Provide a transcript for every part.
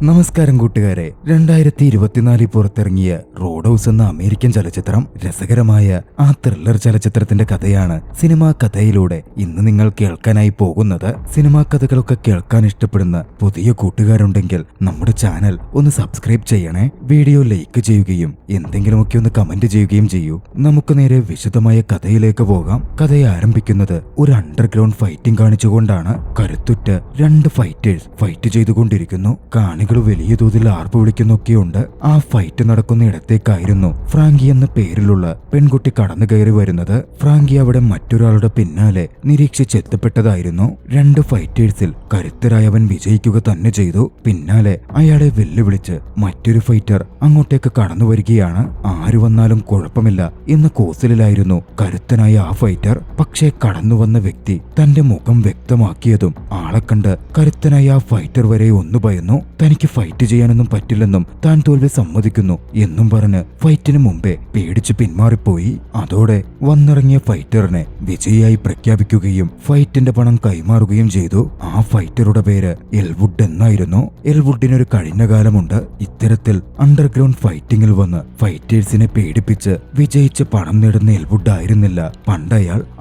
നമസ്കാരം കൂട്ടുകാരെ, 2024 പുറത്തിറങ്ങിയ റോഡ് ഹൗസ് എന്ന അമേരിക്കൻ ചലച്ചിത്രം രസകരമായ ആ ത്രില്ലർ ചലച്ചിത്രത്തിന്റെ കഥയാണ് സിനിമാ കഥയിലൂടെ ഇന്ന് നിങ്ങൾ കേൾക്കാനായി പോകുന്നത്. സിനിമാ കഥകളൊക്കെ കേൾക്കാൻ ഇഷ്ടപ്പെടുന്ന പുതിയ കൂട്ടുകാരുണ്ടെങ്കിൽ നമ്മുടെ ചാനൽ ഒന്ന് സബ്സ്ക്രൈബ് ചെയ്യണേ. വീഡിയോ ലൈക്ക് ചെയ്യുകയും എന്തെങ്കിലുമൊക്കെ ഒന്ന് കമന്റ് ചെയ്യുകയും ചെയ്യൂ. നമുക്ക് നേരെ വിശദമായ കഥയിലേക്ക് പോകാം. കഥയെ ആരംഭിക്കുന്നത് ഒരു അണ്ടർഗ്രൗണ്ട് ഫൈറ്റിംഗ് കാണിച്ചുകൊണ്ടാണ്. കരുത്തുറ്റ രണ്ട് ഫൈറ്റേഴ്സ് ഫൈറ്റ് ചെയ്തുകൊണ്ടിരിക്കുന്നു. കാണികൾ വലിയ തോതിൽ ആർപ്പ് വിളിക്കുന്നൊക്കെയുണ്ട്. ആ ഫൈറ്റ് നടക്കുന്ന ഇടത്തേക്കായിരുന്നു ഫ്രാങ്കി എന്ന പേരിലുള്ള പെൺകുട്ടി കടന്നു കയറി വരുന്നത്. ഫ്രാങ്കി അവിടെ മറ്റൊരാളുടെ പിന്നാലെ നിരീക്ഷിച്ചെത്തപ്പെട്ടതായിരുന്നു. രണ്ട് ഫൈറ്റേഴ്സിൽ കരുത്തരായവൻ വിജയിക്കുക തന്നെ ചെയ്തു. പിന്നാലെ അയാളെ വെല്ലുവിളിച്ച് മറ്റൊരു ഫൈറ്റർ അങ്ങോട്ടേക്ക് കടന്നു വരികയാണ്. ആര് വന്നാലും കുഴപ്പമില്ല എന്ന കോസിലായിരുന്നു കരുത്തനായ ആ ഫൈറ്റർ. പക്ഷേ കടന്നു വന്ന വ്യക്തി തന്റെ മുഖം വ്യക്തമാക്കിയതും ആളെ കണ്ട് കരുത്തനായ ആ ഫൈറ്റർ വരെ ഒന്ന് ഭയന്നു. തനിക്ക് ഫൈറ്റ് ചെയ്യാനൊന്നും പറ്റില്ലെന്നും താൻ തോൽവി സമ്മതിക്കുന്നു എന്നും പറഞ്ഞ് ഫൈറ്റിന് മുമ്പേ പേടിച്ച് പിന്മാറിപ്പോയി. അതോടെ വന്നിറങ്ങിയ ഫൈറ്ററിനെ വിജയിയായി പ്രഖ്യാപിക്കുകയും ഫൈറ്റിന്റെ പണം കൈമാറുകയും ചെയ്തു. ആ ഫൈറ്ററുടെ പേര് എൽവുഡ് എന്നായിരുന്നു. എൽവുഡിനൊരു കഴിഞ്ഞ കാലമുണ്ട്. ഇത്തരത്തിൽ അണ്ടർഗ്രൗണ്ട് ഫൈറ്റിംഗിൽ വന്ന് ഫൈറ്റേഴ്സിനെ പേടിപ്പിച്ച് വിജയിച്ച് പണം നേടുന്ന എൽവുഡ് ആയിരുന്നില്ല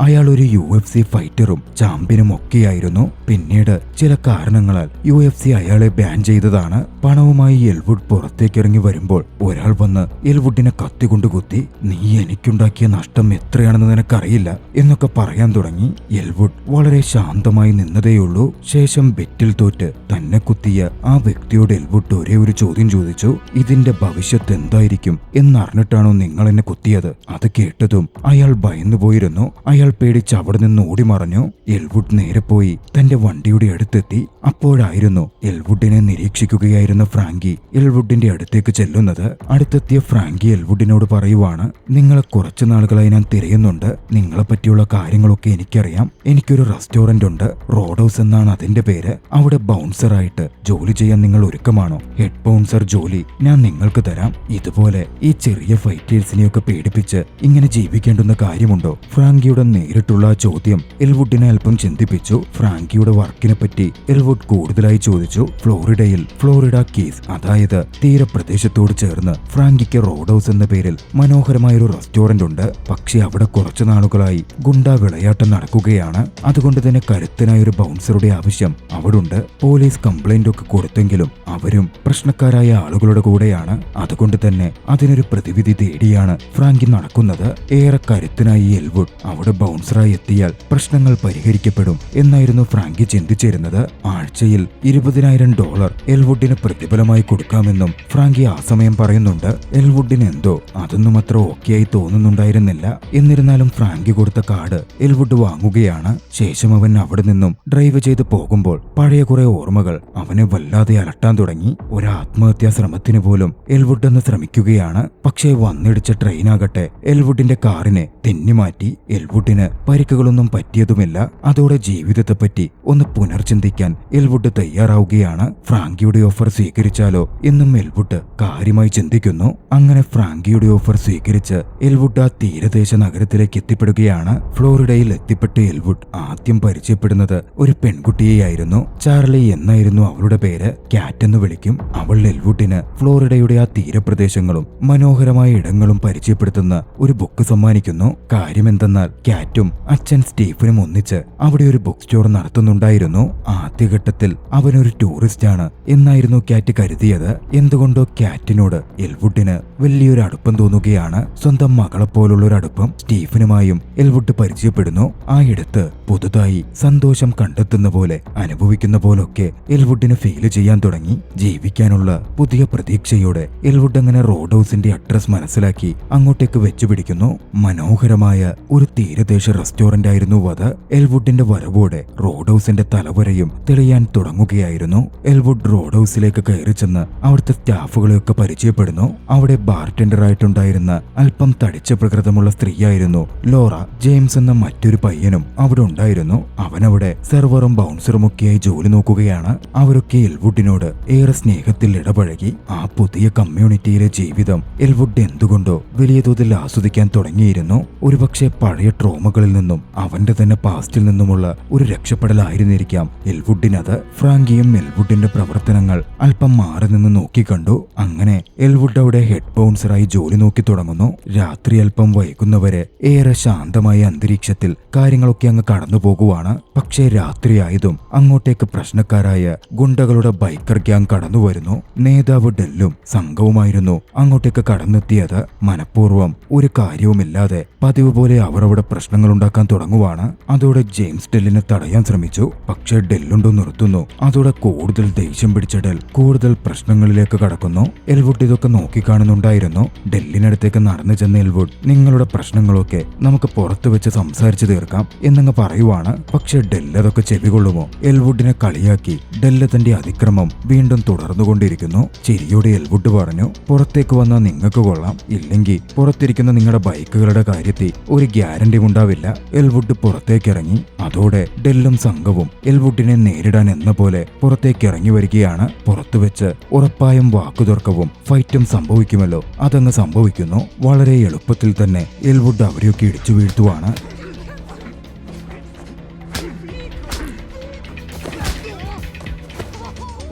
അയാൾ ഒരു UFC ഫൈറ്ററും ചാമ്പ്യനും ഒക്കെയായിരുന്നു. പിന്നീട് ചില കാരണങ്ങളാൽ UFC അയാളെ ബാൻ ചെയ്തതാണ്. പണവുമായി എൽവുഡ് പുറത്തേക്കിറങ്ങി വരുമ്പോൾ ഒരാൾ വന്ന് എൽവുഡിനെ കത്തികൊണ്ട് കുത്തി. നീ എനിക്കുണ്ടാക്കിയ നഷ്ടം എത്രയാണെന്ന് നിനക്കറിയില്ല എന്നൊക്കെ പറയാൻ തുടങ്ങി. എൽവുഡ് വളരെ ശാന്തമായി നിന്നതേയുള്ളൂ. ശേഷം ബെറ്റിൽ തോറ്റ് തന്നെ കുത്തിയ ആ വ്യക്തിയോട് എൽവുഡ് ഒരേ ഒരു ചോദ്യം ചോദിച്ചു. ഇതിന്റെ ഭവിഷ്യത്ത് എന്തായിരിക്കും എന്നറിഞ്ഞിട്ടാണോ നിങ്ങൾ എന്നെ കുത്തിയത്? അത് കേട്ടതും അയാൾ ഭയന്നുപോയിരുന്നു. അയാൾ പേടിച്ച് അവിടെ നിന്ന് ഓടിമറഞ്ഞു. എൽവുഡ് നേരെ പോയി തന്റെ വണ്ടിയുടെ അടുത്തെത്തി. അപ്പോഴായിരുന്നു എൽവുഡിനെ നിരീക്ഷിക്കുകയായിരുന്ന ഫ്രാങ്കി എൽവുഡിന്റെ അടുത്തേക്ക് ചെല്ലുന്നത്. അടുത്തെത്തിയ ഫ്രാങ്കി എൽവുഡിനോട് പറയുവാണ്, നിങ്ങളെ കുറച്ചു നാളുകളായി ഞാൻ തിരയുന്നുണ്ട്. നിങ്ങളെ പറ്റിയുള്ള കാര്യങ്ങളൊക്കെ എനിക്കറിയാം. എനിക്കൊരു റെസ്റ്റോറന്റ് ഉണ്ട്, റോഡ് ഹൗസ് എന്നാണ് അതിന്റെ പേര്. അവിടെ ബൗൺസറായിട്ട് ജോലി ചെയ്യാൻ നിങ്ങൾ ഒരുക്കമാണോ? ഹെഡ് ബൗൺസർ ജോലി ഞാൻ നിങ്ങൾക്ക് തരാം. ഇതുപോലെ ഈ ചെറിയ ഫൈറ്റേഴ്സിനെയൊക്കെ പേടിപ്പിച്ച് ഇങ്ങനെ ജീവിക്കേണ്ടുന്ന കാര്യമുണ്ടോ? ഫ്രാങ്കിയുടെ നേരിട്ടുള്ള ചോദ്യം എൽവുഡിനെ അല്പം ചിന്തിപ്പിച്ചു. ഫ്രാങ്കിയുടെ വർക്കിനെ പറ്റി എൽവുഡ് കൂടുതലായി ചോദിച്ചു. ഫ്ലോറിഡ കീസ്, അതായത് തീരപ്രദേശത്തോട് ചേർന്ന് ഫ്രാങ്കിക്ക് റോഡ് ഹൗസ് എന്ന പേരിൽ മനോഹരമായൊരു റെസ്റ്റോറന്റ് ഉണ്ട്. പക്ഷെ അവിടെ കുറച്ചു നാളുകളായി ഗുണ്ടാ വിളയാട്ടം നടക്കുകയാണ്. അതുകൊണ്ട് തന്നെ കരുത്തനായ ഒരു ബൗൺസറുടെ ആവശ്യം അവിടുണ്ട്. പോലീസ് കംപ്ലൈന്റ് ഒക്കെ കൊടുത്തെങ്കിലും അവരും പ്രശ്നക്കാരായ ആളുകളുടെ കൂടെയാണ്. അതുകൊണ്ട് തന്നെ അതിനൊരു പ്രതിവിധി തേടിയാണ് ഫ്രാങ്കി നടക്കുന്നത്. ഏറെ കരുത്തനായി എൽവുഡ് അവിടെ ബൗൺസറായി എത്തിയാൽ പ്രശ്നങ്ങൾ പരിഹരിക്കപ്പെടും എന്നായിരുന്നു ഫ്രാങ്കി ചിന്തിച്ചിരുന്നത്. ആഴ്ചയിൽ $20,000 എൽവുഡിന് പ്രതിഫലമായി കൊടുക്കാമെന്നും ഫ്രാങ്കി ആ സമയം പറയുന്നുണ്ട്. എൽവുഡിന് എന്തോ അതൊന്നും അത്ര ഓക്കെയായി തോന്നുന്നുണ്ടായിരുന്നില്ല. എന്നിരുന്നാലും ഫ്രാങ്കി കൊടുത്ത കാർഡ് എൽവുഡ് വാങ്ങുകയാണ്. ശേഷം അവൻ അവിടെ നിന്നും ഡ്രൈവ് ചെയ്ത് പോകുമ്പോൾ പഴയ കുറെ ഓർമ്മകൾ അവനെ വല്ലാതെ അലട്ടാൻ തുടങ്ങി. ഒരു ആത്മഹത്യാ ശ്രമത്തിന് പോലും എൽവുഡ് എന്ന് ശ്രമിക്കുകയാണ്. പക്ഷേ വന്നിടിച്ച ട്രെയിനാകട്ടെ എൽവുഡിന്റെ കാറിനെ തെന്നിമാറ്റി. എൽവുഡിന് പരിക്കുകളൊന്നും പറ്റിയതുമില്ല. അതോടെ ജീവിതത്തെപ്പറ്റി ഒന്ന് പുനർചിന്തിക്കാൻ എൽവുഡ് തയ്യാറാവുകയാണ്. ഫ്രാങ്കിയുടെ ഓഫർ സ്വീകരിച്ചാലോ എന്നും എൽവുഡ് കാര്യമായി ചിന്തിക്കുന്നു. അങ്ങനെ ഫ്രാങ്കിയുടെ ഓഫർ സ്വീകരിച്ച് എൽവുഡ് ആ തീരദേശ നഗരത്തിലേക്ക് എത്തിപ്പെടുകയാണ്. ഫ്ലോറിഡയിൽ എത്തിപ്പെട്ട് എൽവുഡ് ആദ്യം പരിചയപ്പെടുന്നത് ഒരു പെൺകുട്ടിയെയായിരുന്നു. ചാർലി എന്നായിരുന്നു അവളുടെ പേര്. കാറ്റ് എന്ന് വിളിക്കും. അവൾ എൽവുഡിന് ഫ്ലോറിഡയുടെ ആ തീരപ്രദേശങ്ങളും മനോഹരമായ ഇടങ്ങളും പരിചയപ്പെടുത്തുന്ന ഒരു ബുക്ക് സമ്മാനിക്കുന്നു. കാര്യമെന്തെന്നാൽ കാറ്റും അച്ഛൻ സ്റ്റീഫനും ഒന്നിച്ച് അവിടെ ഒരു ബുക്ക് സ്റ്റോർ നടത്തുന്നുണ്ടായിരുന്നു. ആദ്യഘട്ടത്തിൽ അവനൊരു ടൂറിസ്റ്റ് ആണ് എന്നായിരുന്നു കാറ്റ് കരുതിയത്. എന്തുകൊണ്ടോ കാറ്റിനോട് എൽവുഡിന് വലിയൊരു അടുപ്പം തോന്നുകയാണ്. സ്വന്തം മകളെപ്പോലുള്ള ഒരു അടുപ്പം സ്റ്റീഫനുമായും എൽവുഡ് പരിചയപ്പെടുന്നു. ആ ഇടത്ത് പുതുതായി സന്തോഷം കണ്ടെത്തുന്ന പോലെ അനുഭവിക്കുന്ന പോലൊക്കെ എൽവുഡിന് ഫീൽ ചെയ്യാൻ തുടങ്ങി. ജീവിക്കാനുള്ള പുതിയ പ്രതീക്ഷയോടെ എൽവുഡ് അങ്ങനെ റോഡ് ഹൗസിന്റെ അഡ്രസ് മനസ്സിലാക്കി അങ്ങോട്ടേക്ക് വെച്ചുപിടിക്കുന്നു. മനോഹരമായ ഒരു തീരദേശ റെസ്റ്റോറന്റ് ആയിരുന്നു അത്. എൽവുഡിന്റെ വരവോടെ റോഡ് ഹൗസിന്റെ തലവരയും തെളിയാൻ തുടങ്ങുകയായിരുന്നു. എൽവുഡ് റോഡ് ഹൗസിലേക്ക് കയറി ചെന്ന് അവിടുത്തെ സ്റ്റാഫുകളെയൊക്കെ പരിചയപ്പെടുന്നു. അവിടെ ബാർടെൻഡറായിട്ടുണ്ടായിരുന്ന അല്പം തടിച്ച പ്രകൃതമുള്ള സ്ത്രീയായിരുന്നു ലോറ. ജെയിംസ് എന്ന മറ്റൊരു പയ്യനും അവിടെ ഉണ്ടായിരുന്നു. അവനവിടെ സെർവറും ബൗൺസറും ഒക്കെയായി ജോലി നോക്കുകയാണ്. അവരൊക്കെ എൽവുഡിനോട് ഏറെ സ്നേഹത്തിൽ ഇടപഴകി. ആ പുതിയ കമ്മ്യൂണിറ്റിയിലെ ജീവിതം എൽവുഡ് എന്തുകൊണ്ടോ വലിയ തോതിൽ ആസ്വദിക്കാൻ തുടങ്ങിയിരുന്നു. ഒരുപക്ഷെ പഴയ ട്രോമകളിൽ നിന്നും അവന്റെ തന്നെ പാസ്റ്റിൽ നിന്നുമുള്ള ഒരു രക്ഷപ്പെടലായിരുന്നിരിക്കാം എൽവുഡിനത്. ഫ്രാങ്കിയും എൽവുഡിന്റെ പ്രവർത്തനങ്ങൾ പ്രശ്നങ്ങൾ അല്പം മാറി നിന്ന് നോക്കിക്കണ്ടു. അങ്ങനെ എൽവുഡ് അവിടെ ഹെഡ് ബൗൺസറായി ജോലി നോക്കി തുടങ്ങുന്നു. രാത്രി അല്പം വൈകുന്നവരെ ഏറെ ശാന്തമായ അന്തരീക്ഷത്തിൽ കാര്യങ്ങളൊക്കെ അങ്ങ് കടന്നു പോകുവാണ്. പക്ഷേ രാത്രിയായതും അങ്ങോട്ടേക്ക് പ്രശ്നക്കാരായ ഗുണ്ടകളുടെ ബൈക്കർ ഗ്യാങ് കടന്നു വരുന്നു. നേതാവ് ഡെല്ലും സംഘവുമായിരുന്നു അങ്ങോട്ടേക്ക് കടന്നെത്തിയത്. മനഃപൂർവ്വം ഒരു കാര്യവുമില്ലാതെ പതിവ് പോലെ അവർ അവിടെ പ്രശ്നങ്ങൾ ഉണ്ടാക്കാൻ തുടങ്ങുവാണ്. അതോടെ ജെയിംസ് ഡെല്ലിനെ തടയാൻ ശ്രമിച്ചു. പക്ഷേ ഡെല്ലുണ്ടോ നിർത്തുന്നു. അതോടെ കൂടുതൽ ദേഷ്യം പിടിച്ച ഡെൽ കൂടുതൽ പ്രശ്നങ്ങളിലേക്ക് കടക്കുന്നു. എൽവുഡ് ഇതൊക്കെ നോക്കിക്കാണുന്നുണ്ടായിരുന്നു. ഡെല്ലിനടുത്തേക്ക് നടന്നു ചെന്ന എൽവുഡ്, നിങ്ങളുടെ പ്രശ്നങ്ങളൊക്കെ നമുക്ക് പുറത്തു വെച്ച് സംസാരിച്ചു തീർക്കാം എന്നങ്ങ് പറയുവാണ്. പക്ഷെ ഡെല്ല് അതൊക്കെ ചെവികൊള്ളുമോ? എൽവുഡിനെ കളിയാക്കി ഡെല്ല് തന്റെ അതിക്രമം വീണ്ടും തുടർന്നുകൊണ്ടിരിക്കുന്നു. ചിരിയോടെ എൽവുഡ് പറഞ്ഞു, പുറത്തേക്ക് വന്നാൽ നിങ്ങൾക്ക് കൊള്ളാം, ഇല്ലെങ്കിൽ പുറത്തിരിക്കുന്ന നിങ്ങളുടെ ബൈക്കുകളുടെ കാര്യത്തിൽ ഒരു ഗ്യാരണ്ടി ഉണ്ടാവില്ല. എൽവുഡ് പുറത്തേക്കിറങ്ങി. അതോടെ ഡെല്ലും സംഘവും എൽവുഡിനെ നേരിടാൻ എന്ന പോലെ പുറത്തേക്ക് ഇറങ്ങി വരികയാണ്. പുറത്തുവെച്ച് ഉറപ്പായും വാക്കുതർക്കവും ഫൈറ്റും സംഭവിക്കുമല്ലോ. അതങ്ങ് സംഭവിക്കുന്നു. വളരെ എളുപ്പത്തിൽ തന്നെ എൽവുഡ് അവരെയൊക്കെ ഇടിച്ചു വീഴ്ത്തുവാണ്.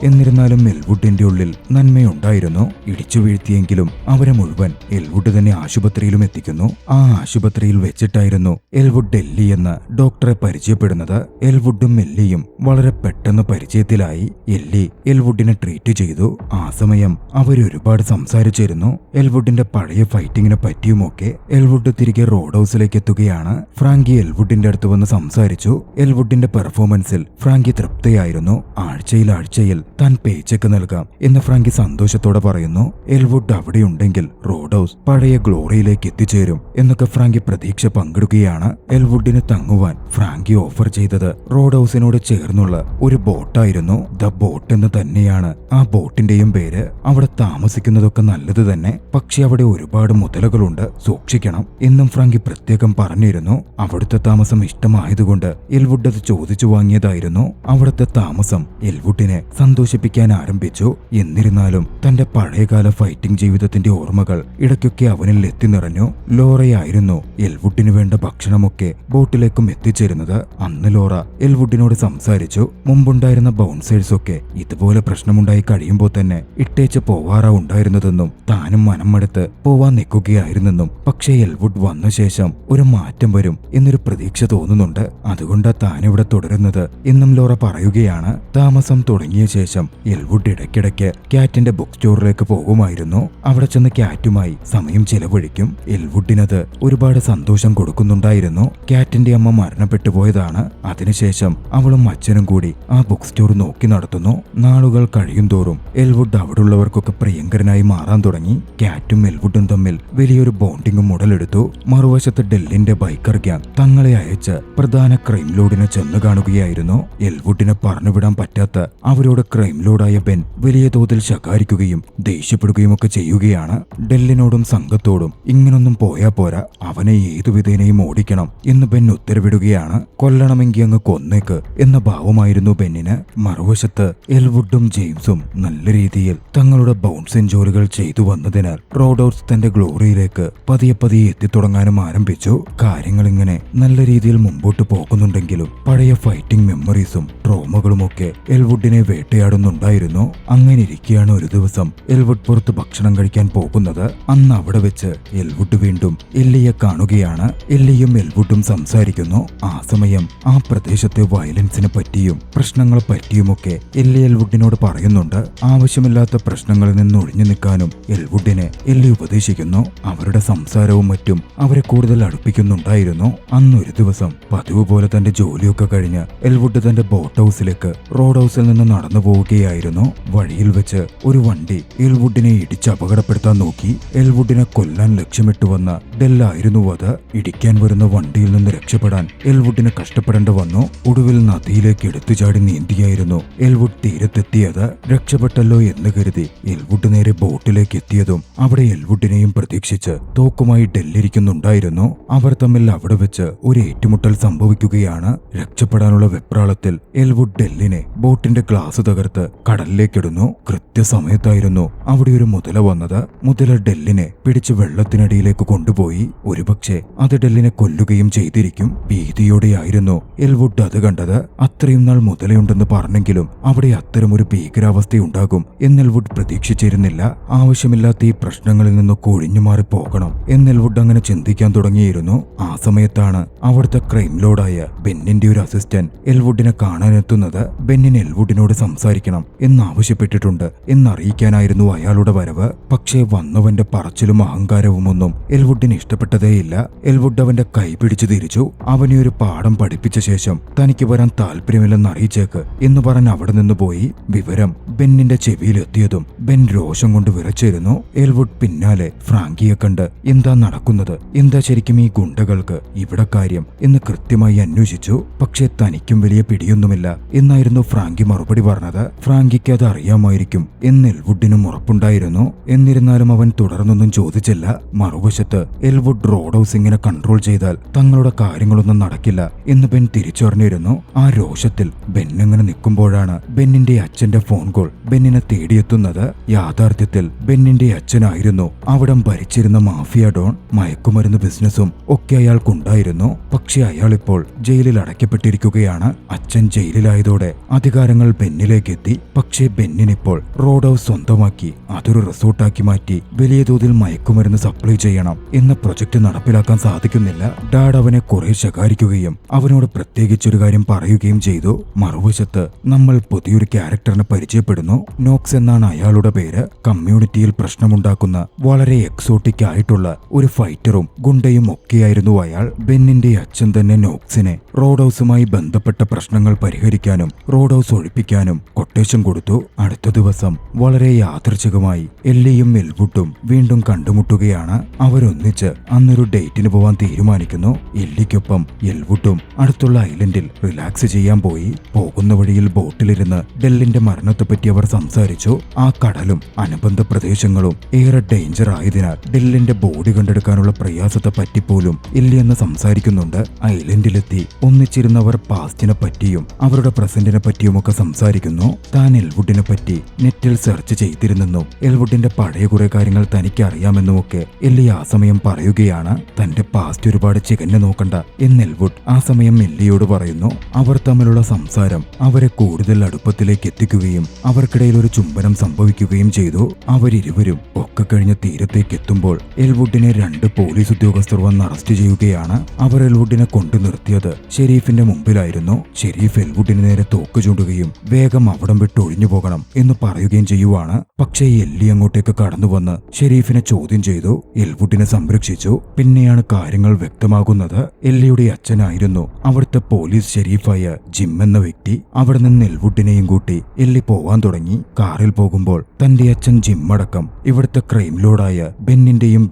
എന്നിരുന്നാലും എൽവുഡിന്റെ ഉള്ളിൽ നന്മയുണ്ടായിരുന്നു. ഇടിച്ചു വീഴ്ത്തിയെങ്കിലും അവരെ മുഴുവൻ എൽവുഡ് തന്നെ ആശുപത്രിയിലും എത്തിക്കുന്നു. ആ ആശുപത്രിയിൽ വെച്ചിട്ടായിരുന്നു എൽവുഡ് എല്ലി എന്ന ഡോക്ടറെ പരിചയപ്പെടുന്നത്. എൽവുഡും എല്ലിയും വളരെ പെട്ടെന്ന് പരിചയത്തിലായി. എല്ലി എൽവുഡിനെ ട്രീറ്റ് ചെയ്തു. ആ സമയം അവരൊരുപാട് സംസാരിച്ചിരുന്നു. എൽവുഡിന്റെ പഴയ ഫൈറ്റിങ്ങിനെ പറ്റിയുമൊക്കെ. എൽവുഡ് തിരികെ റോഡ് ഹൗസിലേക്ക് എത്തുകയാണ്. ഫ്രാങ്കി എൽവുഡിന്റെ അടുത്ത് വന്ന് സംസാരിച്ചു. എൽവുഡിന്റെ പെർഫോമൻസിൽ ഫ്രാങ്കി തൃപ്തയായിരുന്നു. ആഴ്ചയിൽ താൻ പേച്ചെക്ക് നൽകാം എന്ന് ഫ്രാങ്കി സന്തോഷത്തോടെ പറയുന്നു. എൽവുഡ് അവിടെയുണ്ടെങ്കിൽ റോഡ് ഹൗസ് പഴയ ഗ്ലോറിയിലേക്ക് എത്തിച്ചേരും എന്നൊക്കെ ഫ്രാങ്കി പ്രതീക്ഷ പങ്കിടുകയാണ്. എൽവുഡിന് തങ്ങുവാൻ ഫ്രാങ്കി ഓഫർ ചെയ്തത് റോഡ് ഹൗസിനോട് ചേർന്നുള്ള ഒരു ബോട്ടായിരുന്നു. ദ ബോട്ട് എന്ന് തന്നെയാണ് ആ ബോട്ടിന്റെയും പേര്. അവിടെ താമസിക്കുന്നതൊക്കെ നല്ലത് തന്നെ, പക്ഷെ അവിടെ ഒരുപാട് മുതലകളുണ്ട്, സൂക്ഷിക്കണം എന്നും ഫ്രാങ്കി പ്രത്യേകം പറഞ്ഞിരുന്നു. അവിടുത്തെ താമസം ഇഷ്ടമായതുകൊണ്ട് എൽവുഡ് അത് ചോദിച്ചു വാങ്ങിയതായിരുന്നു. അവിടുത്തെ താമസം എൽവുഡിനെ സന്തോഷിപ്പിക്കാൻ ആരംഭിച്ചു. എന്നിരുന്നാലും തന്റെ പഴയകാല ഫൈറ്റിംഗ് ജീവിതത്തിന്റെ ഓർമ്മകൾ ഇടയ്ക്കൊക്കെ അവനിൽ എത്തി നിറഞ്ഞു. ലോറയായിരുന്നു എൽവുഡിന് വേണ്ട ഭക്ഷണമൊക്കെ ബോട്ടിലേക്കും എത്തിച്ചേരുന്നത്. അന്ന് ലോറ എൽവുഡിനോട് സംസാരിച്ചു. മുമ്പുണ്ടായിരുന്ന ബൗൺസേഴ്സൊക്കെ ഇതുപോലെ പ്രശ്നമുണ്ടായി കഴിയുമ്പോൾ തന്നെ ഇട്ടേച്ച് പോവാറാ ഉണ്ടായിരുന്നതെന്നും താനും മനം മടുത്ത് പോവാൻ നിൽക്കുകയായിരുന്നെന്നും, പക്ഷേ എൽവുഡ് വന്ന ശേഷം ഒരു മാറ്റം വരും എന്നൊരു പ്രതീക്ഷ തോന്നുന്നുണ്ട്, അതുകൊണ്ടാ താനിവിടെ തുടരുന്നത് എന്നും ലോറ പറയുകയാണ്. താമസം തുടങ്ങിയ ശേഷം എൽവുഡ് ഇടയ്ക്കിടയ്ക്ക് ക്യാറ്റിന്റെ ബുക്ക് സ്റ്റോറിലേക്ക് പോകുമായിരുന്നു. അവിടെ ചെന്ന് ക്യാറ്റുമായി സമയം ചെലവഴിക്കും. എൽവുഡിനത് ഒരുപാട് സന്തോഷം കൊടുക്കുന്നുണ്ടായിരുന്നു. ക്യാറ്റിന്റെ അമ്മ മരണപ്പെട്ടു പോയതാണ്. അതിനുശേഷം അവളും അച്ഛനും കൂടി ആ ബുക്ക് സ്റ്റോർ നോക്കി നടത്തുന്നു. നാളുകൾ കഴിയും തോറും എൽവുഡ് അവിടുള്ളവർക്കൊക്കെ പ്രിയങ്കരനായി മാറാൻ തുടങ്ങി. ക്യാറ്റും എൽവുഡും തമ്മിൽ വലിയൊരു ബോണ്ടിങ്ങും ഉടലെടുത്തു. മറുവശത്ത് ഡെല്ലിന്റെ ബൈക്കർ ഗ്യാങ് തങ്ങളെ അയച്ച് പ്രധാന ക്രൈം ലോഡിനെ ചെന്ന് കാണുകയായിരുന്നു. എൽവുഡിനെ പറഞ്ഞുവിടാൻ പറ്റാത്ത അവരോട് ക്രൈം ലോഡായ ബെൻ വലിയ തോതിൽ ശകാരിക്കുകയും ദേഷ്യപ്പെടുകയും ഒക്കെ ചെയ്യുകയാണ്. ഡെല്ലിനോടും സംഘത്തോടും ഇങ്ങനൊന്നും പോയാ പോരാ, അവനെ ഏതുവിധേനയും ഓടിക്കണം എന്ന് ബെൻ ഉത്തരവിടുകയാണ്. കൊല്ലണമെങ്കിൽ അങ്ങ് കൊന്നേക്ക് എന്ന ഭാവമായിരുന്നു ബെന്നിന്. മറുവശത്ത് എൽവുഡും ജെയിംസും നല്ല രീതിയിൽ തങ്ങളുടെ ബൗൺസിംഗ് ജോലികൾ ചെയ്തു വന്നതിനാൽ റോഡ് ഹൗസ് തന്റെ ഗ്ലോറിയിലേക്ക് പതിയെ എത്തിത്തുടങ്ങാനും ആരംഭിച്ചു. കാര്യങ്ങൾ ഇങ്ങനെ നല്ല രീതിയിൽ മുമ്പോട്ട് പോകുന്നുണ്ടെങ്കിലും പഴയ ഫൈറ്റിംഗ് മെമ്മറീസും ട്രോമകളുമൊക്കെ എൽവുഡിനെ വേട്ടയാടുന്നുണ്ടായിരുന്നു. അങ്ങനെ ഇരിക്കെയാണ് ഒരു ദിവസം എൽവുഡ് പുറത്ത് ഭക്ഷണം കഴിക്കാൻ പോകുന്നത്. അന്ന് അവിടെ വെച്ച് എൽവുഡ് വീണ്ടും എല്ലിയെ കാണുകയാണ്. എല്ലിയും എൽവുഡും സംസാരിക്കുന്നു. ആ സമയം ആ പ്രദേശത്തെ വയലൻസിനെ പറ്റിയും പ്രശ്നങ്ങളെ പറ്റിയുമൊക്കെ എല്ലി എൽവുഡിനോട് പറയുന്നുണ്ട്. ആവശ്യമില്ലാത്ത പ്രശ്നങ്ങളിൽ നിന്ന് ഒഴിഞ്ഞു നിൽക്കാനും എൽവുഡിനെ എല്ലി ഉപദേശിക്കുന്നു. അവരുടെ സംസാരവും മറ്റും അവരെ കൂടുതൽ അടുപ്പിക്കുന്നുണ്ടായിരുന്നു. അന്നൊരു ദിവസം പതിവ് പോലെ തന്റെ ജോലിയൊക്കെ കഴിഞ്ഞ് എൽവുഡ് തന്റെ ബോട്ട് ഹൗസിലേക്ക് റോഡ് ഹൗസിൽ നിന്ന് നടന്നു പോവുകയായിരുന്നു. വഴിയിൽ വെച്ച് ഒരു വണ്ടി എൽവുഡിനെ ഇടിച്ച് അപകടപ്പെടുത്താൻ നോക്കി. എൽവുഡിനെ കൊല്ലാൻ ലക്ഷ്യമിട്ട് വന്ന ഡെല്ലായിരുന്നു അത്. ഇടിക്കാൻ വരുന്ന വണ്ടിയിൽ നിന്ന് രക്ഷപ്പെടാൻ എൽവുഡിന് കഷ്ടപ്പെടേണ്ടി വന്നു. ഒടുവിൽ നദിയിലേക്ക് എടുത്തുചാടി നീന്തിയായിരുന്നു എൽവുഡ് തീരത്തെത്തിയത്. രക്ഷപ്പെട്ടല്ലോ എന്ന് കരുതി എൽവുഡ് നേരെ ബോട്ടിലേക്ക് എത്തിയതും അവിടെ എൽവുഡിനെയും പ്രതീക്ഷിച്ച് തോക്കുമായി ഡെല്ലിരിക്കുന്നുണ്ടായിരുന്നു. അവർ തമ്മിൽ അവിടെ വെച്ച് ഒരു ഏറ്റുമുട്ടൽ സംഭവിക്കുകയാണ്. രക്ഷപ്പെടാനുള്ള വെപ്രാളത്തിൽ എൽവുഡ് ഡെല്ലിനെ ബോട്ടിന്റെ ഗ്ലാസ് തകർത്ത് എടുത്ത് കടലിലേക്കിടുന്നു. കൃത്യസമയത്തായിരുന്നു അവിടെ ഒരു മുതല വന്നത്. മുതല ഡെല്ലിനെ പിടിച്ച് വെള്ളത്തിനടിയിലേക്ക് കൊണ്ടുപോയി. ഒരുപക്ഷെ അത് ഡെല്ലിനെ കൊല്ലുകയും ചെയ്തിരിക്കും. ഭീതിയോടെയായിരുന്നു എൽവുഡ് അത് കണ്ടത്. അത്രയും നാൾ മുതലയുണ്ടെന്ന് പറഞ്ഞെങ്കിലും അവിടെ അത്തരമൊരു ഭീകരാവസ്ഥയുണ്ടാകും എന്ന് എൽവുഡ് പ്രതീക്ഷിച്ചിരുന്നില്ല. ആവശ്യമില്ലാത്ത ഈ പ്രശ്നങ്ങളിൽ നിന്നൊക്കെ ഒഴിഞ്ഞുമാറി പോകണം എന്ന് എൽവുഡ് അങ്ങനെ ചിന്തിക്കാൻ തുടങ്ങിയിരുന്നു. ആ സമയത്താണ് അവിടുത്തെ ക്രൈം ലോർഡായ ബെന്നിന്റെ ഒരു അസിസ്റ്റന്റ് എൽവുഡിനെ കാണാനെത്തുന്നത്. ബെന്നിന് എൽവുഡിനോട് സംസാരിക്കണം എന്നാവശ്യപ്പെട്ടിട്ടുണ്ട് എന്നറിയിക്കാനായിരുന്നു അയാളുടെ വരവ്. പക്ഷേ വന്നവന്റെ പറച്ചിലും അഹങ്കാരവും ഒന്നും എൽവുഡിന് ഇഷ്ടപ്പെട്ടതേയില്ല. എൽവുഡ് അവന്റെ കൈ പിടിച്ചു തിരിച്ചു. അവനെ ഒരു പാഠം പഠിപ്പിച്ച ശേഷം തനിക്ക് വരാൻ താല്പര്യമില്ലെന്ന് അറിയിച്ചേക്ക് എന്ന് പറഞ്ഞ് അവിടെ നിന്ന് പോയി. വിവരം ബെന്നിന്റെ ചെവിയിലെത്തിയതും ബെൻ രോഷം കൊണ്ട് വിറച്ചിരുന്നു. എൽവുഡ് പിന്നാലെ ഫ്രാങ്കിയെ കണ്ട് എന്താ നടക്കുന്നത്, എന്താ ശരിക്കും ഈ ഗുണ്ടകൾക്ക് ഇവിടെ കാര്യം എന്ന് കൃത്യമായി അന്വേഷിച്ചു. പക്ഷേ തനിക്കും വലിയ പിടിയൊന്നുമില്ല എന്നായിരുന്നു ഫ്രാങ്കി മറുപടി പറഞ്ഞത്. ഫ്രാങ്കിക്ക് അത് അറിയാമായിരിക്കും എന്ന് എൽവുഡിനും ഉറപ്പുണ്ടായിരുന്നു. എന്നിരുന്നാലും അവൻ തുടർന്നൊന്നും ചോദിച്ചില്ല. മറുവശത്ത് എൽവുഡ് റോഡ് ഹൗസ് ഇങ്ങനെ കൺട്രോൾ ചെയ്താൽ തങ്ങളുടെ കാര്യങ്ങളൊന്നും നടക്കില്ല എന്ന് ബെൻ തിരിച്ചറിഞ്ഞിരുന്നു. ആ രോഷത്തിൽ ബെൻ അങ്ങനെ നിൽക്കുമ്പോഴാണ് ബെന്നിന്റെ അച്ഛന്റെ ഫോൺ കോൾ ബെന്നിനെ തേടിയെത്തുന്നത്. യാഥാർത്ഥ്യത്തിൽ ബെന്നിന്റെ അച്ഛനായിരുന്നു അവിടം ഭരിച്ചിരുന്ന മാഫിയ ഡോൺ. മയക്കുമരുന്ന് ബിസിനസ്സും ഒക്കെ അയാൾക്കുണ്ടായിരുന്നു. പക്ഷെ അയാളിപ്പോൾ ജയിലിൽ അടയ്ക്കപ്പെട്ടിരിക്കുകയാണ്. അച്ഛൻ ജയിലിലായതോടെ അധികാരങ്ങൾ ബെന്നിലേക്ക് എത്തി. പക്ഷേ ബെന്നിനിപ്പോൾ റോഡ് ഹൗസ് സ്വന്തമാക്കി അതൊരു റിസോർട്ടാക്കി മാറ്റി വലിയ തോതിൽ മയക്കുമരുന്ന് സപ്ലൈ ചെയ്യണം എന്ന പ്രൊജക്ട് നടപ്പിലാക്കാൻ സാധിക്കുന്നില്ല. ഡാഡ് അവനെ കുറെ ശകാരിക്കുകയും അവനോട് പ്രത്യേകിച്ചൊരു കാര്യം പറയുകയും ചെയ്തു. മറുവശത്ത് നമ്മൾ പുതിയൊരു ക്യാരക്ടറിനെ പരിചയപ്പെടുന്നു. നോക്സ് എന്നാണ് അയാളുടെ പേര്. കമ്മ്യൂണിറ്റിയിൽ പ്രശ്നമുണ്ടാക്കുന്ന വളരെ എക്സോട്ടിക് ആയിട്ടുള്ള ഒരു ഫൈറ്ററും ഗുണ്ടയും ഒക്കെയായിരുന്നു അയാൾ. ബെന്നിന്റെ അച്ഛൻ തന്നെ നോക്സിനെ റോഡ് ഹൗസുമായി ബന്ധപ്പെട്ട പ്രശ്നങ്ങൾ പരിഹരിക്കാനും റോഡ് ഹൗസ് ഒഴിപ്പിക്കാനും കൊട്ടേഷൻ കൊടുത്തു. അടുത്ത ദിവസം വളരെ യാദൃച്ഛികമായി എല്ലിയും എൽവുഡും വീണ്ടും കണ്ടുമുട്ടുകയാണ്. അവരൊന്നിച്ച് അന്നൊരു ഡേറ്റിന് പോവാൻ തീരുമാനിക്കുന്നു. എല്ലിക്കൊപ്പം എൽവുഡും അടുത്തുള്ള ഐലൻഡിൽ റിലാക്സ് ചെയ്യാൻ പോയി. പോകുന്ന വഴിയിൽ ബോട്ടിലിരുന്ന് ഡെല്ലിന്റെ മരണത്തെപ്പറ്റി അവർ സംസാരിച്ചു. ആ കടലും അനുബന്ധ പ്രദേശങ്ങളും ഏറെ ഡേഞ്ചർ ആയതിനാൽ ഡെല്ലിന്റെ ബോഡി കണ്ടെടുക്കാനുള്ള പ്രയാസത്തെ പറ്റിപ്പോലും എല്ലിയെന്ന് സംസാരിക്കുന്നുണ്ട്. ഐലൻഡിലെത്തി ഒന്നിച്ചിരുന്നവർ പാസ്റ്റിനെ പറ്റിയും അവരുടെ പ്രസന്റിനെ പറ്റിയുമൊക്കെ സംസാരിക്കുന്നു. താൻ എൽവുഡിനെ പറ്റി നെറ്റിൽ സെർച്ച് ചെയ്തിരുന്നെന്നും എൽവുഡിന്റെ പഴയ കുറെ കാര്യങ്ങൾ തനിക്ക് അറിയാമെന്നുമൊക്കെ എല്ലി ആ സമയം പറയുകയാണ്. തന്റെ പാസ്റ്റ് ഒരുപാട് ചികഞ്ഞു നോക്കണ്ട എന്ന് എൽവുഡ് ആ സമയം എല്ലിയോട് പറയുന്നു. അവർ തമ്മിലുള്ള സംസാരം അവരെ കൂടുതൽ അടുപ്പത്തിലേക്ക് എത്തിക്കുകയും അവർക്കിടയിൽ ഒരു ചുംബനം സംഭവിക്കുകയും ചെയ്തു. അവരിരുവരും ഒക്കെ കഴിഞ്ഞ് തീരത്തേക്ക് എത്തുമ്പോൾ എൽവുഡിനെ 2 പോലീസ് ഉദ്യോഗസ്ഥർ വന്ന് അറസ്റ്റ് ചെയ്യുകയാണ്. അവർ എൽവുഡിനെ കൊണ്ടു നിർത്തിയത് ഷെരീഫിന്റെ മുമ്പിലായിരുന്നു. ഷെരീഫ് എൽവുഡിന് നേരെ തോക്ക് ചൂണ്ടുകയും വേഗം അവിടം വിട്ട് ഒഴിഞ്ഞു പോകണം എന്ന് പറയുകയും ചെയ്യുവാണ്. പക്ഷേ എല്ലി അങ്ങോട്ടേക്ക് കടന്നു വന്ന് ഷെരീഫിനെ ചോദ്യം ചെയ്തു. എൽവുഡിനെ സംരക്ഷിച്ചു. പിന്നെയാണ് കാര്യങ്ങൾ വ്യക്തമാകുന്നത്. എല്ലിയുടെ അച്ഛനായിരുന്നു അവിടുത്തെ പോലീസ് ഷെരീഫായ ജിം എന്ന വ്യക്തി. അവിടെ നിന്ന് എൽവുഡിനെയും കൂട്ടി എല്ലി പോവാൻ തുടങ്ങി. കാറിൽ പോകുമ്പോൾ തന്റെ അച്ഛൻ ജിം അടക്കം ഇവിടുത്തെ ക്രൈം ലോർഡായ ബെന്നിന്റെയും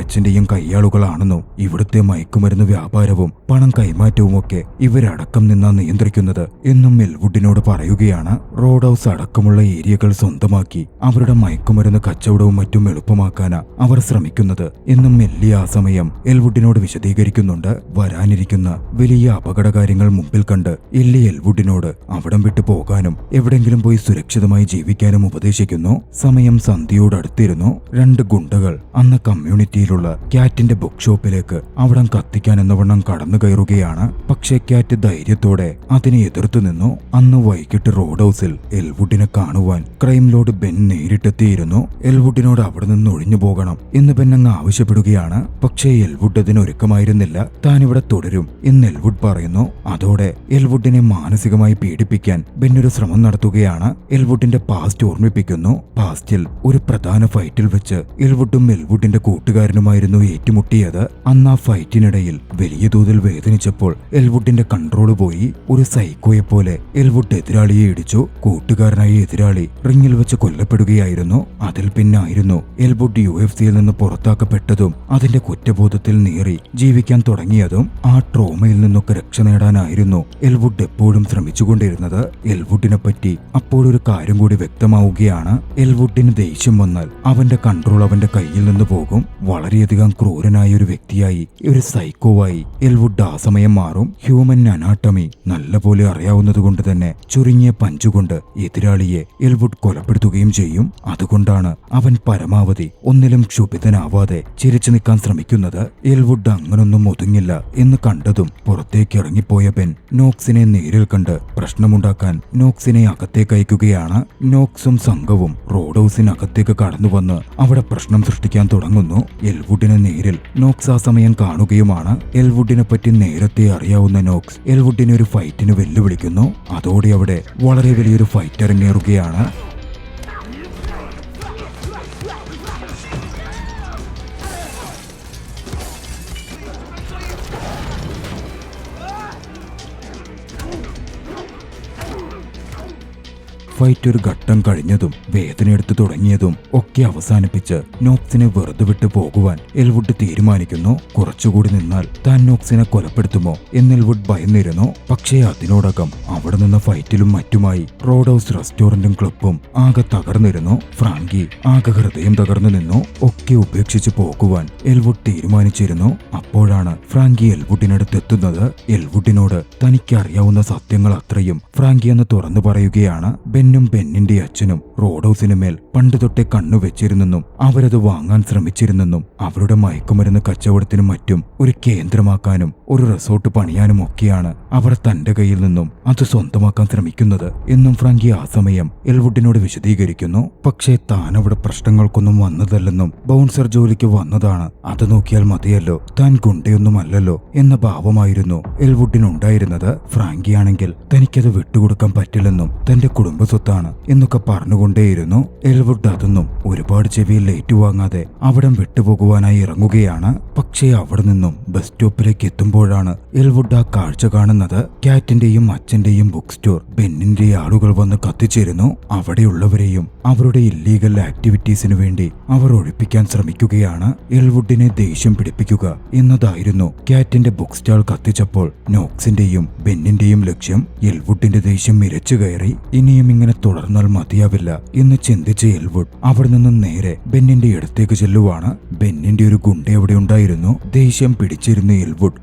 അച്ഛന്റെയും കയ്യാളുകളാണെന്നും ഇവിടുത്തെ മയക്കുമരുന്ന് വ്യാപാരവും പണം കൈമാറ്റവും ഒക്കെ ഇവരടക്കം നിന്നാ നിയന്ത്രിക്കുന്നത് എന്നും എൽവുഡിനോട് പറയുകയാണ്. റോഡ് ഹൗസ് അടക്കമുള്ള ഏരിയകൾ സ്വന്തമാക്കി അവരുടെ മയക്കുമരുന്ന് കച്ചവടവും മറ്റും എളുപ്പമാക്കാനാ അവർ ശ്രമിക്കുന്നത് എന്നും എല്ലി ആ സമയം എൽവുഡിനോട് വിശദീകരിക്കുന്നുണ്ട്. വരാനിരിക്കുന്ന വലിയ അപകടകാര്യങ്ങൾ മുമ്പിൽ കണ്ട് എല്ലി എൽവുഡിനോട് അവിടം വിട്ടു പോകാനും എവിടെങ്കിലും പോയി സുരക്ഷിതമായി ജീവിക്കാനും ഉപദേശിക്കുന്നു. സമയം സന്ധ്യയോടടുത്തിരുന്നു. 2 ഗുണ്ടകൾ അന്ന് കമ്മ്യൂണിറ്റിയിലുള്ള ക്യാറ്റിന്റെ ബുക്ക് ഷോപ്പിലേക്ക് അവിടം കത്തിക്കാൻ എന്നവണ്ണം കടന്നു കയറുകയാണ്. പക്ഷേ ക്യാറ്റ് ധൈര്യത്തോടെ അതിനെ എതിർത്തു നിന്നു. അന്ന് വൈകിട്ട് റോഡ് ഹൗസിൽ എൽവുഡിനെ കാണുവാൻ ക്രൈം ലോർഡ് ബെൻ നേരിട്ടെത്തിയിരുന്നു. എൽവുഡിനോട് അവിടെ നിന്ന് ഒഴിഞ്ഞു പോകണം എന്ന് ബെൻ അങ്ങ് ആവശ്യപ്പെടുകയാണ്. പക്ഷേ എൽവുഡ് അതിന് ഒരുക്കമായിരുന്നില്ല. താൻ ഇവിടെ തുടരും എന്ന് എൽവുഡ് പറയുന്നു. അതോടെ എൽവുഡിനെ മാനസികമായി പീഡിപ്പിക്കാൻ ബെൻ ഒരു ശ്രമം നടത്തുകയാണ്. എൽവുഡിന്റെ പാസ്റ്റ് ഓർമ്മിപ്പിക്കുന്നു. പാസ്റ്റിൽ ഒരു പ്രധാന ഫൈറ്റിൽ വെച്ച് എൽവുഡും എൽവുഡിന്റെ കൂട്ടുകാരനുമായിരുന്നു ഏറ്റുമുട്ടിയത്. അന്ന് ആ ഫൈറ്റിനിടയിൽ വലിയ തോതിൽ വേദനിച്ചപ്പോൾ എൽവുഡിന്റെ കൺട്രോൾ പോയി. ഒരു സൈക്കോയെ പോലെ എൽവുഡ് എതിരാളിയെ ഇടിച്ചു. കൂട്ടുകാരനായ എതിരാളി റിങ്ങിൽ വെച്ച് കൊല്ലപ്പെടുകയും കൊലപ്പെടുത്തുകയായിരുന്നു. അതിൽ പിന്നായിരുന്നു എൽവുഡ് UFC-യിൽ നിന്ന് പുറത്താക്കപ്പെട്ടതും അതിന്റെ കുറ്റബോധത്തിൽ നീറി ജീവിക്കാൻ തുടങ്ങിയതും. ആ ട്രോമയിൽ നിന്നൊക്കെ രക്ഷ നേടാനായിരുന്നു എൽവുഡ് എപ്പോഴും ശ്രമിച്ചുകൊണ്ടിരുന്നത്. എൽവുഡിനെ പറ്റി അപ്പോഴൊരു കാര്യം കൂടി വ്യക്തമാവുകയാണ്. എൽവുഡിന് ദേഷ്യം വന്നാൽ അവന്റെ കൺട്രോൾ അവന്റെ കയ്യിൽ നിന്ന് പോകും. വളരെയധികം ക്രൂരനായ ഒരു വ്യക്തിയായി, ഒരു സൈക്കോവായി എൽവുഡ് ആ സമയം മാറും. ഹ്യൂമൻ അനാട്ടമി നല്ലപോലെ അറിയാവുന്നത് കൊണ്ട് തന്നെ ചുരുങ്ങിയ പഞ്ചുകൊണ്ട് എതിരാളിയെ എൽവുഡ് കൊലപ്പെടുത്തുകയും ചെയ്യും. അതുകൊണ്ടാണ് അവൻ പരമാവധി ഒന്നിലും ക്ഷുഭിതനാവാതെ ചിരിച്ചു നിൽക്കാൻ ശ്രമിക്കുന്നത്. എൽവുഡ് അങ്ങനൊന്നും ഒതുങ്ങില്ല എന്ന് കണ്ടതും പുറത്തേക്ക് ഇറങ്ങിപ്പോയ ബെൻ നോക്സിനെ നേരിൽ കണ്ട് പ്രശ്നമുണ്ടാക്കാൻ നോക്സിനെ അകത്തേക്ക് അയക്കുകയാണ്. നോക്സും സംഘവും റോഡ് ഹൗസിനകത്തേക്ക് കടന്നുവന്ന് അവിടെ പ്രശ്നം സൃഷ്ടിക്കാൻ തുടങ്ങുന്നു. എൽവുഡിനെ നേരിൽ നോക്സ് ആ സമയം കാണുകയുമാണ്. എൽവുഡിനെ പറ്റി നേരത്തെ അറിയാവുന്ന നോക്സ് എൽവുഡിനെ ഒരു ഫൈറ്റിന് വെല്ലുവിളിക്കുന്നു. അതോടെ അവിടെ വളരെ വലിയൊരു ഫൈറ്റ് അരങ്ങേറുകയാണ്. ഫൈറ്റ് ഒരു ഘട്ടം കഴിഞ്ഞതും വേദനയെടുത്തു തുടങ്ങിയതും ഒക്കെ അവസാനിപ്പിച്ച് നോക്സിനെ വെറുതെ വിട്ടു പോകുവാൻ എൽവുഡ് തീരുമാനിക്കുന്നു. കുറച്ചുകൂടി നിന്നാൽ താൻ നോക്സിനെ കൊലപ്പെടുത്തുമോ എന്ന് എൽവുഡ് ഭയന്നിരുന്നു. പക്ഷേ അതിനോടകം അവിടെ നിന്ന് ഫൈറ്റിലും മറ്റുമായി റോഡ് ഹൗസ് റെസ്റ്റോറന്റും ക്ലബും ആകെ തകർന്നിരുന്നു. ഫ്രാങ്കി ആകെ ഹൃദയം തകർന്നു നിന്നു. ഒക്കെ ഉപേക്ഷിച്ച് പോകുവാൻ എൽവുഡ് തീരുമാനിച്ചിരുന്നു. അപ്പോഴാണ് ഫ്രാങ്കി എൽവുഡിനടുത്തെത്തുന്നത്. എൽവുഡിനോട് തനിക്കറിയാവുന്ന സത്യങ്ങൾ അത്രയും ഫ്രാങ്കി എന്ന് തുറന്നു പറയുകയാണ്. ബെന്നും ബെന്നിന്റെ അച്ഛനും റോഡ് ഹൗസിന് മേൽ പണ്ട് തൊട്ടേ കണ്ണുവെച്ചിരുന്നെന്നും അവരത് വാങ്ങാൻ ശ്രമിച്ചിരുന്നെന്നും അവരുടെ മയക്കുമരുന്ന് കച്ചവടത്തിനും മറ്റും ഒരു കേന്ദ്രമാക്കാനും ഒരു റിസോർട്ട് പണിയാനും ഒക്കെയാണ് അവർ തന്റെ കയ്യിൽ നിന്നും അത് സ്വന്തമാക്കാൻ ശ്രമിക്കുന്നത് എന്നും ഫ്രാങ്കി ആ സമയം എൽവുഡിനോട് വിശദീകരിക്കുന്നു. പക്ഷേ താൻ അവിടെ പ്രശ്നങ്ങൾക്കൊന്നും വന്നതല്ലെന്നും ബൗൺസർ ജോലിക്ക് വന്നതാണ്, അത് നോക്കിയാൽ മതിയല്ലോ, താൻ ഗുണ്ടയൊന്നുമല്ലല്ലോ എന്ന ഭാവമായിരുന്നു എൽവുഡിനുണ്ടായിരുന്നത്. ഫ്രാങ്കിയാണെങ്കിൽ തനിക്കത് വിട്ടുകൊടുക്കാൻ പറ്റില്ലെന്നും തന്റെ കുടുംബ സ്വത്താണ് എന്നൊക്കെ പറഞ്ഞുകൊണ്ടേയിരുന്നു. എൽവുഡ് അതൊന്നും ഒരുപാട് ചെവിയിൽ ഏറ്റുവാങ്ങാതെ അവിടം വിട്ടുപോകുവാനായി ഇറങ്ങുകയാണ്. പക്ഷേ അവിടെ നിന്നും ബസ് സ്റ്റോപ്പിലേക്ക് എത്തുമ്പോഴാണ് എൽവുഡ് ആ കാഴ്ച കാണുന്നത്. കാറ്റിന്റെയും അച്ഛന്റെയും ബുക്ക് സ്റ്റോർ ബെന്നിന്റെ ആളുകൾ വന്ന് കത്തിച്ചിരുന്നു. അവിടെയുള്ളവരെയും അവരുടെ ഇല്ലീഗൽ ആക്ടിവിറ്റീസിനു വേണ്ടി അവർ ഒഴിപ്പിക്കാൻ ശ്രമിക്കുകയാണ്. എൽവുഡിനെ ദേഷ്യം പിടിപ്പിക്കുക എന്നതായിരുന്നു കാറ്റിന്റെ ബുക്ക് സ്റ്റാൾ കത്തിച്ചപ്പോൾ നോക്സിന്റെയും ബെന്നിന്റെയും ലക്ഷ്യം. എൽവുഡിന്റെ ദേഷ്യം ഇരച്ചു കയറി. ഇനിയും ഇങ്ങനെ തുടർന്നാൽ മതിയാവില്ല എന്ന് ചിന്തിച്ച എൽവുഡ് അവിടെ നിന്നും നേരെ ബെന്നിന്റെ അടുത്തേക്ക് ചെല്ലുവാണ്. ബെന്നിന്റെ ഒരു ഗുണ്ട അവിടെ ഉണ്ടായിരുന്നു. ദേഷ്യം പിടിച്ചിരുന്ന എൽവുഡ്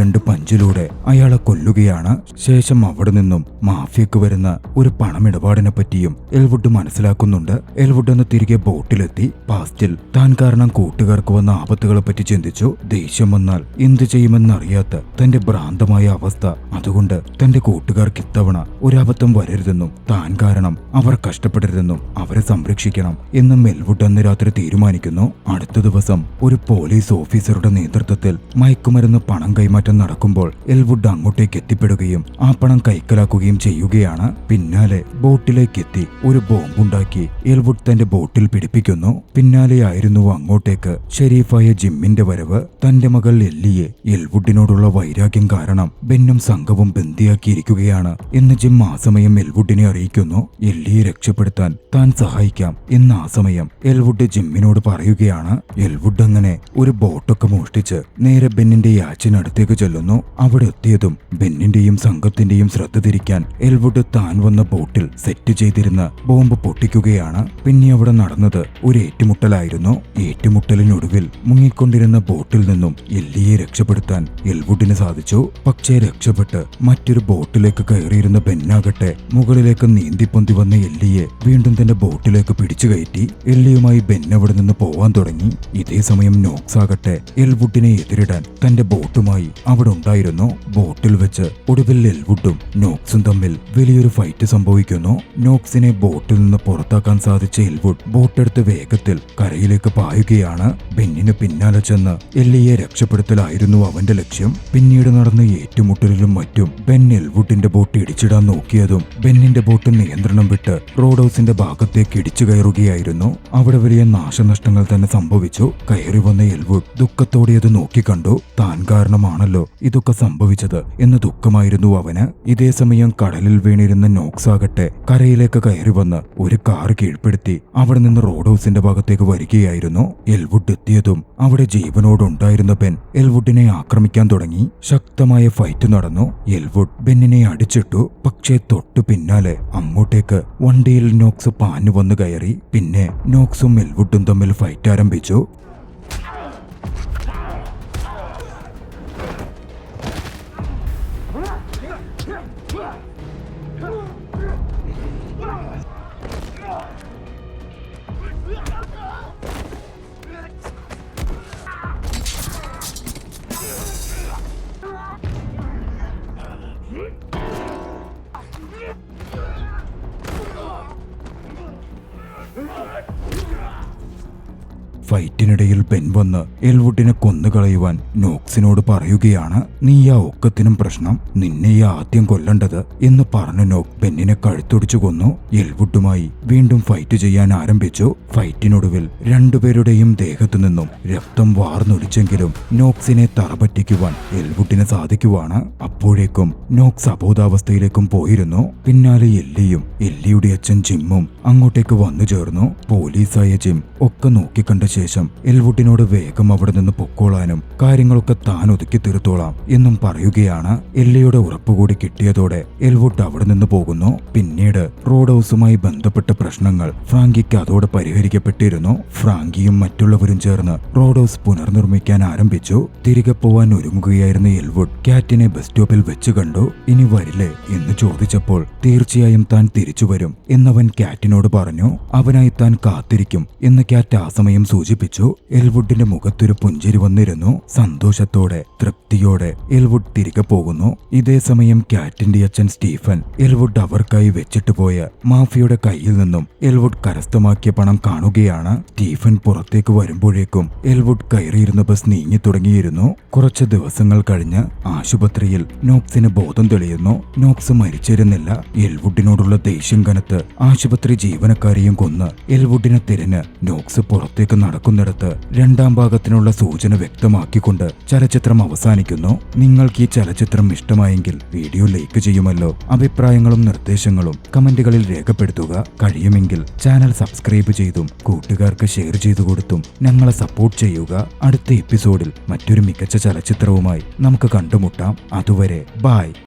രണ്ട് പഞ്ചിലൂടെ അയാളെ കൊല്ലുകയാണ്. ശേഷം അവിടെ നിന്നും മാഫിയക്ക് വരുന്ന ഒരു പണമിടപാടിനെ പറ്റിയും എൽവുഡ് മനസ്സിലാക്കുന്നുണ്ട്. എൽവുഡ് ഒന്ന് തിരികെ ബോട്ടിലെത്തി. പാസ്റ്റിൽ താൻ കാരണം കൂട്ടുകാർക്ക് വന്ന ആപത്തുകളെ പറ്റി ചിന്തിച്ചു. ദേഷ്യം വന്നാൽ എന്തു ചെയ്യുമെന്നറിയാത്ത തന്റെ ഭ്രാന്തമായ അവസ്ഥ, അതുകൊണ്ട് തന്റെ കൂട്ടുകാർക്ക് ഇത്തവണ ഒരബദ്ധം വരരുതെന്നും താൻ കാരണം അവർ കഷ്ടപ്പെടരുതെന്നും അവരെ സംരക്ഷിക്കണം എന്നും എൽവുഡ് അന്ന് രാത്രി തീരുമാനിക്കുന്നു. അടുത്ത ദിവസം ഒരു പോലീസ് ഓഫീസറുടെ നേതൃത്വത്തിൽ മയക്കുമരുന്ന് പണം കൈമാറ്റം നടക്കുമ്പോൾ എൽവുഡ് അങ്ങോട്ടേക്ക് എത്തിപ്പെടുകയും ആ പണം കൈക്കലാക്കുകയും ചെയ്യുകയാണ്. പിന്നാലെ ബോട്ടിലേക്ക് എത്തി ഒരു ബോംബുണ്ടാക്കി എൽവുഡ് തന്റെ ബോട്ടിൽ പിടിപ്പിക്കുന്നു. പിന്നാലെയായിരുന്നു അങ്ങോട്ടേക്ക് ഷെരീഫായ ജിമ്മിന്റെ വരവ്. തന്റെ മകൾ എല്ലിയെ എൽവുഡിനോടുള്ള വൈരാഗ്യം കാരണം ബെന്നും സംഘവും ബന്ദിയാക്കിയിരിക്കുകയാണ് എന്ന് ജിം ആ സമയം എൽവുഡിനെ അറിയിക്കുന്നു. എല്ലിയെ രക്ഷപ്പെടുത്താൻ താൻ സഹായിക്കാം എന്ന് ആ സമയം എൽവുഡ് ജിമ്മിനോട് പറയുകയാണ്. എൽവുഡ് അങ്ങനെ ഒരു ബോട്ടൊക്കെ മോഷ്ടിച്ച് നേരെ ബെന്നിന്റെ യാച്ചിനടുത്തേക്ക് ചെല്ലുന്നു. അവിടെ എത്തിയതും ബെന്നിന്റെയും സംഘത്തിന്റെയും ശ്രദ്ധ തിരിക്കാൻ എൽവുഡ് താൻ വന്ന ബോട്ടിൽ സെറ്റ് ചെയ്തിരുന്ന ബോംബ് പൊട്ടിക്കുകയാണ്. പിന്നെ അവിടെ നടന്നത് ഒരു ഏറ്റുമുട്ടലായിരുന്നു. ഏറ്റുമുട്ടലിനൊടുവിൽ മുങ്ങിക്കൊണ്ടിരുന്ന ബോട്ടിൽ നിന്നും എല്ലിയെ രക്ഷപ്പെടുത്താൻ എൽവുഡിന് സാധിച്ചു. പക്ഷേ രക്ഷപ്പെട്ട് മറ്റൊരു ബോട്ടിലേക്ക് കയറിയിരുന്ന ബെന്നാകട്ടെ മുകളിലേക്ക് നീന്തിപ്പൊന്തി വന്ന എല്ലിയെ വീണ്ടും തന്റെ ബോട്ടിലേക്ക് പിടിച്ചു കയറ്റി. എല്ലിയുമായി ബെൻ അവിടെ നിന്ന് പോവാൻ തുടങ്ങി. ഇതേ സമയം നോക്സ് ആകട്ടെ എൽവുഡിനെ എതിരിടാൻ തന്റെ ബോട്ടുമായി അവിടെ ഉണ്ടായിരുന്നു. ബോട്ടിൽ വെച്ച് ഒടുവിൽ എൽവുഡും നോക്സും തമ്മിൽ വലിയൊരു ഫൈറ്റ് സംഭവിക്കുന്നു. നോക്സിനെ ബോട്ടിൽ നിന്ന് പുറത്താക്കാൻ സാധിച്ച എൽവുഡ് ബോട്ടെടുത്ത് വേഗത്തിൽ കരയിലേക്ക് പായുകയാണ്. ബെന്നിന് പിന്നാലെ ചെന്ന് എല്ലിയെ രക്ഷപ്പെടുത്തലായിരുന്നു അവന്റെ ലക്ഷ്യം. പിന്നീട് നടന്ന ഏറ്റുമുട്ടലിലും മറ്റും ബെൻ എൽവുഡിന്റെ ബോട്ട് ഇടിച്ചിടാൻ നോക്കിയതും ബെന്നിന്റെ ബോട്ട് എൽവുഡ് നിയന്ത്രണം വിട്ട് റോഡ് ഹൗസിന്റെ ഭാഗത്തേക്ക് ഇടിച്ചു കയറുകയായിരുന്നു. അവിടെ വലിയ നാശനഷ്ടങ്ങൾ തന്നെ സംഭവിച്ചു. കയറി വന്ന എൽവുഡ് ദുഃഖത്തോടെ അത് നോക്കിക്കണ്ടു. താൻ കാരണമാണല്ലോ ഇതൊക്കെ സംഭവിച്ചത് എന്ന ദുഃഖമായിരുന്നു അവന്. ഇതേ സമയം കടലിൽ വീണിരുന്ന നോക്സ് ആകട്ടെ കരയിലേക്ക് കയറി വന്ന് ഒരു കാർ കീഴ്പ്പെടുത്തി അവിടെ നിന്ന് റോഡ് ഹൗസിന്റെ ഭാഗത്തേക്ക് വരികയായിരുന്നു. എൽവുഡ് എത്തിയതും അവിടെ ജീവനോടുണ്ടായിരുന്ന ബെൻ എൽവുഡിനെ ആക്രമിക്കാൻ തുടങ്ങി. ശക്തമായ ഫൈറ്റ് നടന്നു. എൽവുഡ് ബെന്നിനെ അടിച്ചിട്ടു. പക്ഷേ തൊട്ടു പിന്നാലെ അങ്ങോട്ടേക്ക് വണ്ടിയിൽ നോക്സ് പാഞ്ഞു വന്നു കയറി. പിന്നെ നോക്സും എൽവുഡും തമ്മിൽ ഫൈറ്റ് ആരംഭിച്ചു. ഫൈറ്റിനിടയിൽ ബെൻ വന്ന് എൽവുഡിനെ കൊന്നുകളയുവാൻ നോക്സിനോട് പറയുകയാണ്. നീ ആ ഒക്കത്തിനും പ്രശ്നം, നിന്നെ ആദ്യം കൊല്ലണ്ടത് എന്ന് പറഞ്ഞ നോക്ക് ബെന്നിനെ കഴുത്തൊടിച്ചു കൊന്നു. എൽവുഡുമായി വീണ്ടും ഫൈറ്റ് ചെയ്യാൻ ആരംഭിച്ചു. ഫൈറ്റിനൊടുവിൽ രണ്ടുപേരുടെയും ദേഹത്തു നിന്നും രക്തം വാർന്നൊലിച്ചെങ്കിലും നോക്സിനെ തറപറ്റിക്കുവാൻ എൽവുഡിന് സാധിക്കുവാണ്. അപ്പോഴേക്കും നോക്സ് അബോധാവസ്ഥയിലേക്കും പോയിരുന്നു. പിന്നാലെ എല്ലിയുടെ അച്ഛൻ ജിമ്മും അങ്ങോട്ടേക്ക് വന്നു ചേർന്നു. പോലീസായ ജിം ഒക്കെ നോക്കിക്കണ്ട ശേഷം എൽവുഡിനോട് വേഗം അവിടെ നിന്ന് പൊക്കോളാനും കാര്യങ്ങളൊക്കെ താൻ ഒതുക്കി തീർത്തോളാം എന്നും പറയുകയാണ്. എല്ലിയുടെ ഉറപ്പുകൂടി കിട്ടിയതോടെ എൽവുഡ് അവിടെ നിന്ന് പോകുന്നു. പിന്നീട് റോഡ് ഹൗസുമായി ബന്ധപ്പെട്ട പ്രശ്നങ്ങൾ ഫ്രാങ്കിക്ക് അതോടെ പരിഹരിക്കപ്പെട്ടിരുന്നു. ഫ്രാങ്കിയും മറ്റുള്ളവരും ചേർന്ന് റോഡ് ഹൗസ് പുനർനിർമ്മിക്കാൻ ആരംഭിച്ചു. തിരികെ പോവാൻ ഒരുങ്ങുകയായിരുന്ന എൽവുഡ് കാറ്റിനെ ബസ് സ്റ്റോപ്പിൽ വെച്ച് കണ്ടു. ഇനി വരില്ലേ എന്ന് ചോദിച്ചപ്പോൾ തീർച്ചയായും താൻ തിരിച്ചു വരും എന്നവൻ കാറ്റിനോട് പറഞ്ഞു. അവനായി താൻ കാത്തിരിക്കും എന്ന് കാറ്റ് ആ സമയം സൂചിപ്പിച്ചു. എൽവുഡിന്റെ മുഖത്തൊരു പുഞ്ചിരി വന്നിരുന്നു. സന്തോഷത്തോടെ തൃപ്തിയോടെ എൽവുഡ് തിരികെ പോകുന്നു. ഇതേ സമയം കാറ്റിന്റെ അച്ഛൻ സ്റ്റീഫൻ എൽവുഡ് അവർക്കായി വെച്ചിട്ട് പോയ മാഫിയുടെ കയ്യിൽ നിന്നും എൽവുഡ് കരസ്ഥമാക്കിയ പണം കാണുകയാണ്. സ്റ്റീഫൻ പുറത്തേക്ക് വരുമ്പോഴേക്കും എൽവുഡ് കയറിയിരുന്ന ബസ് നീങ്ങി തുടങ്ങിയിരുന്നു. കുറച്ച് ദിവസങ്ങൾ കഴിഞ്ഞ് ആശുപത്രിയിൽ നോക്സിന് ബോധം തെളിയുന്നു. നോക്സ് മരിച്ചിരുന്നില്ല. എൽവുഡിനോടുള്ള ദേഷ്യം കനത്ത് ആശുപത്രി ജീവനക്കാരെയും കൊന്ന് എൽവുഡിനെ തിരഞ്ഞ് നോക്സ് പുറത്തേക്ക് നടക്കുന്നിടത്ത് രണ്ടാം ഭാഗത്തിനുള്ള സൂചന വ്യക്തമാക്കിക്കൊണ്ട് ചലച്ചിത്രം അവസാനിക്കുന്നു. നിങ്ങൾക്ക് ഈ ചലച്ചിത്രം ഇഷ്ടമായെങ്കിൽ വീഡിയോ ലൈക്ക് ചെയ്യുമല്ലോ. അഭിപ്രായങ്ങളും നിർദ്ദേശങ്ങളും കമന്റുകളിൽ രേഖപ്പെടുത്തുക. കഴിയുമെങ്കിൽ ചാനൽ സബ്സ്ക്രൈബ് ചെയ്തും കൂട്ടുകാർക്ക് ഷെയർ ചെയ്തു കൊടുത്തും ഞങ്ങളെ സപ്പോർട്ട് ചെയ്യുക. അടുത്ത എപ്പിസോഡിൽ മറ്റൊരു മികച്ച ചലച്ചിത്രവുമായി നമുക്ക് കണ്ടുമുട്ടാം. അതുവരെ ബൈ.